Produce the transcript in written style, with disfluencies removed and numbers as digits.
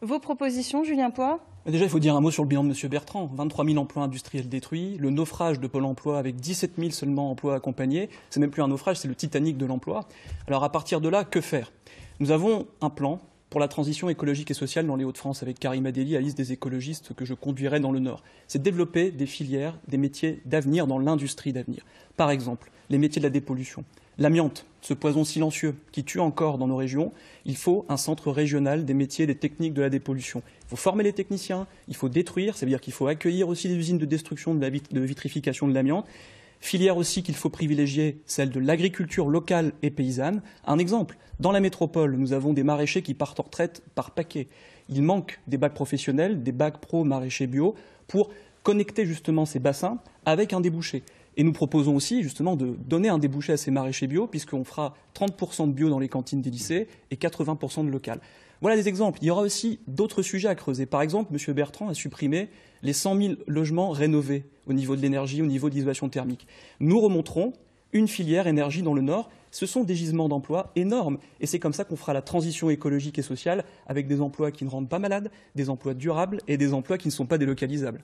Vos propositions, Julien Poix? Déjà, il faut dire un mot sur le bilan de M. Bertrand. 23 000 emplois industriels détruits, le naufrage de Pôle emploi avec 17 000 seulement emplois accompagnés. C'est même plus un naufrage, c'est le Titanic de l'emploi. Alors à partir de là, que faire? Nous avons un plan pour la transition écologique et sociale dans les Hauts-de-France avec Karim Adeli, la liste des écologistes que je conduirai dans le Nord. C'est développer des filières, des métiers d'avenir dans l'industrie d'avenir. Par exemple, les métiers de la dépollution. L'amiante, ce poison silencieux qui tue encore dans nos régions, il faut un centre régional des métiers et des techniques de la dépollution. Il faut former les techniciens, il faut détruire, c'est-à-dire qu'il faut accueillir aussi des usines de destruction de vitrification de l'amiante. Filière aussi qu'il faut privilégier, celle de l'agriculture locale et paysanne. Un exemple, dans la métropole, nous avons des maraîchers qui partent en retraite par paquet. Il manque des bacs professionnels, des bacs pro maraîchers bio, pour connecter justement ces bassins avec un débouché. Et nous proposons aussi justement de donner un débouché à ces maraîchers bio, puisqu'on fera 30% de bio dans les cantines des lycées et 80% de local. Voilà des exemples. Il y aura aussi d'autres sujets à creuser. Par exemple, M. Bertrand a supprimé les 100 000 logements rénovés au niveau de l'énergie, au niveau de l'isolation thermique. Nous remonterons une filière énergie dans le Nord. Ce sont des gisements d'emplois énormes. Et c'est comme ça qu'on fera la transition écologique et sociale avec des emplois qui ne rendent pas malades, des emplois durables et des emplois qui ne sont pas délocalisables.